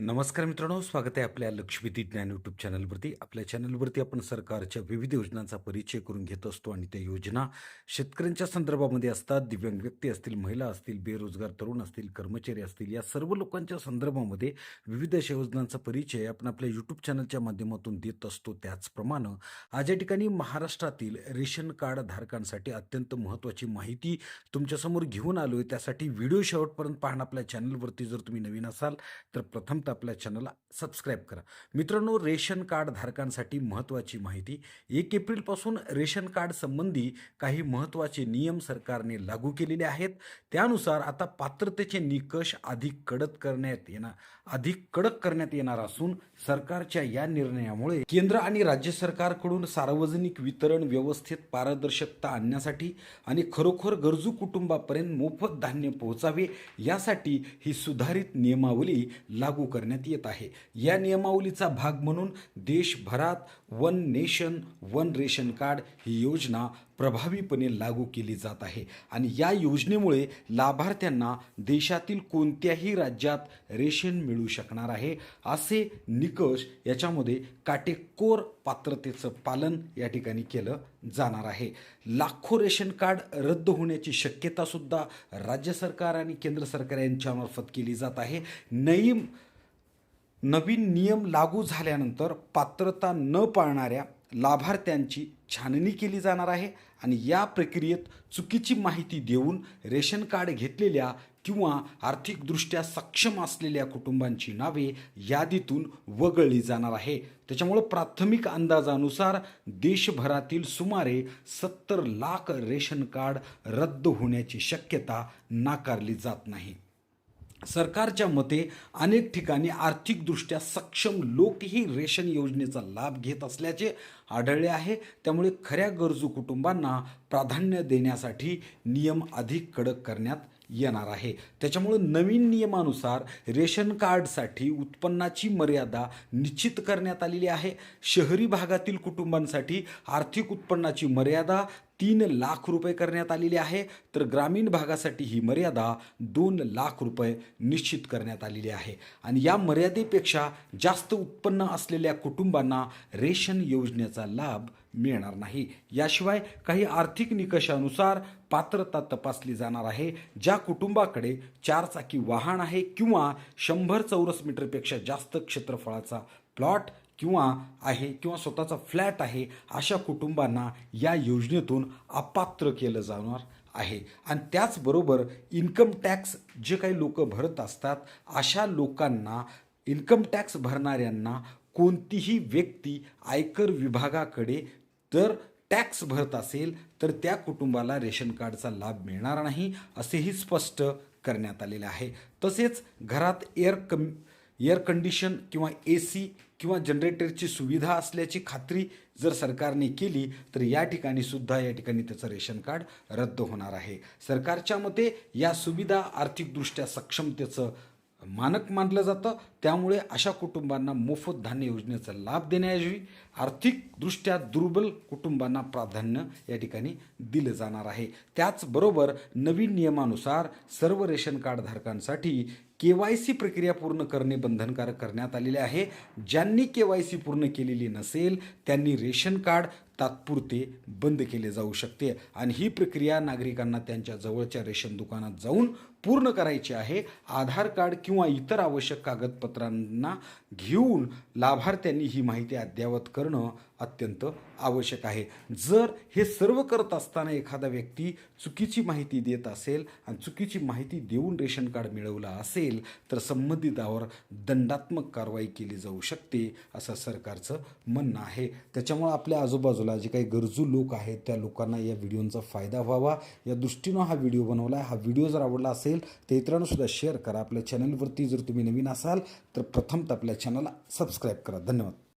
नमस्कार मित्रांनो, स्वागत आहे आपल्या लक्ष्मीती ज्ञान यूट्यूब चॅनलवरती. आपल्या चॅनलवरती आपण सरकारच्या विविध योजनांचा परिचय करून घेत असतो आणि त्या योजना शेतकऱ्यांच्या संदर्भामध्ये असतात. दिव्यांग व्यक्ती असतील, महिला असतील, बेरोजगार तरुण असतील, कर्मचारी असतील, या सर्व लोकांच्या संदर्भामध्ये विविध अशा योजनांचा परिचय आपण आपल्या यूट्यूब चॅनलच्या माध्यमातून देत असतो. त्याचप्रमाणे आज या ठिकाणी महाराष्ट्रातील रेशन कार्ड धारकांसाठी अत्यंत महत्त्वाची माहिती तुमच्यासमोर घेऊन आलो आहे. त्यासाठी व्हिडिओ शेवटपर्यंत पाहणं. आपल्या चॅनलवरती जर तुम्ही नवीन असाल तर प्रथमतः आपल्या चॅनलला सबस्क्राईब करा. मित्रांनो, रेशन कार्ड धारकांसाठी महत्त्वाची माहिती. 1 एप्रिलपासून रेशन कार्ड संबंधी काही महत्त्वाचे नियम सरकारने लागू केलेले आहेत. त्यानुसार आता पात्रतेचे निकष अधिक कडक करण्यात येणार असून सरकारच्या या निर्णयामुळे केंद्र आणि राज्य सरकारकडून सार्वजनिक वितरण व्यवस्थेत पारदर्शकता आणण्यासाठी आणि खरोखर गरजू कुटुंबापर्यंत मोफत धान्य पोहोचावे यासाठी ही सुधारित नियमावली लागू करण्यात येत आहे. या नियमावलीचा भाग म्हणून देशभरात one nation one ration card ही योजना प्रभावीपणे लागू केली जात आहे आणि या योजनेमुळे लाभार्थ्यांना देशातील कोणत्याही राज्यात रेशन मिळू शकणार आहे. असे निकष याच्यामध्ये काटेकोर पात्रतेचं पालन या ठिकाणी केलं जाणार आहे. लाखो रेशन कार्ड रद्द होण्याची शक्यता सुद्धा राज्य सरकार आणि केंद्र सरकार यांच्यामार्फत केली जात आहे. नवीन नियम लागू झाल्यानंतर पात्रता न पाळणाऱ्या लाभार्थ्यांची छाननी केली जाणार आहे आणि या प्रक्रियेत चुकीची माहिती देऊन रेशन कार्ड घेतलेल्या किंवा आर्थिकदृष्ट्या सक्षम असलेल्या कुटुंबांची नावे यादीतून वगळली जाणार आहे. त्याच्यामुळं प्राथमिक अंदाजानुसार देशभरातील सुमारे 70 लाख रेशन कार्ड रद्द होण्याची शक्यता नाकारली जात नाही. सरकारच्या मते अनेक ठिकाणी आर्थिकदृष्ट्या सक्षम लोकही रेशन योजनेचा लाभ घेत असल्याचे आढळले आहे. त्यामुळे खऱ्या गरजू कुटुंबांना प्राधान्य देण्यासाठी नियम अधिक कडक करण्यात येणार आहे. त्याच्यामुळं नवीन नियमानुसार रेशन कार्डसाठी उत्पन्नाची मर्यादा निश्चित करण्यात आलेली आहे. शहरी भागातील कुटुंबांसाठी आर्थिक उत्पन्नाची मर्यादा 3 लाख रुपये करण्यात आलेली आहे, तर ग्रामीण भागासाठी ही मर्यादा 2 लाख रुपये निश्चित करण्यात आलेली आहे आणि या मर्यादेपेक्षा जास्त उत्पन्न असलेल्या कुटुंबांना रेशन योजनेचा लाभ मिळणार नाही. याशिवाय काही आर्थिक निकषानुसार पात्रता तपासली जाणार आहे. ज्या कुटुंबाकडे 4 चाकी वाहन आहे किंवा 100 चौरस मीटरपेक्षा जास्त क्षेत्रफळाचा प्लॉट किंवा स्वतःचा फ्लॅट आहे, अशा कुटुंबांना या योजनेतून अपात्र केलं जाणार आहे. आणि त्याचबरोबर इन्कम टॅक्स जे काही लोक भरत असतात अशा लोकांना, इन्कम टॅक्स भरणाऱ्यांना कोणतीही व्यक्ती आयकर विभागाकडे जर टॅक्स भरत असेल तर त्या कुटुंबाला रेशन कार्डचा लाभ मिळणार नाही, असेही स्पष्ट करण्यात आलेले आहे. तसेच घरात एअर कंडिशन किंवा AC किंवा जनरेटरची सुविधा असल्याची खात्री जर सरकारने केली तर या ठिकाणी त्याचं रेशन कार्ड रद्द होणार आहे. सरकारच्या मते या सुविधा आर्थिकदृष्ट्या सक्षमतेचं मानक मानलं जातं. त्यामुळे अशा कुटुंबांना मोफत धान्य योजनेचा लाभ देण्याऐवजी आर्थिकदृष्ट्या दुर्बल कुटुंबांना प्राधान्य या ठिकाणी दिलं जाणार आहे. त्याचबरोबर नवीन नियमानुसार सर्व रेशन कार्ड धारकांसाठी KYC प्रक्रिया पूर्ण करणे बंधनकारक करण्यात आलेले आहे. ज्यांनी KYC पूर्ण केलेली नसेल त्यांनी रेशन कार्ड तात्पुरते बंद केले जाऊ शकते आणि ही प्रक्रिया नागरिकांना त्यांच्या जवळच्या रेशन दुकानात जाऊन पूर्ण करायची आहे. आधार कार्ड किंवा इतर आवश्यक कागदपत्रांना घेऊन लाभार्थ्यांनी ही माहिती अद्ययावत करणं अत्यंत आवश्यक आहे. जर हे सर्व करत असताना एखादा व्यक्ती चुकीची माहिती देत असेल आणि चुकीची माहिती देऊन रेशन कार्ड मिळवलं असेल तर संबंधितावर दंडात्मक कारवाई केली जाऊ शकते, असं सरकारचं म्हणणं आहे. त्याच्यामुळे आपल्या आजूबाजूला जे काही गरजू लोक आहेत त्या लोकांना या व्हिडिओचा फायदा व्हावा या दृष्टीनं हा व्हिडिओ बनवला आहे. हा व्हिडिओ जर आवडला असेल तर इतरांना सुद्धा शेअर करा. आपल्या चॅनलवरती जर तुम्ही नवीन असाल तर प्रथमतः आपल्या चॅनलला सबस्क्राईब करा. धन्यवाद.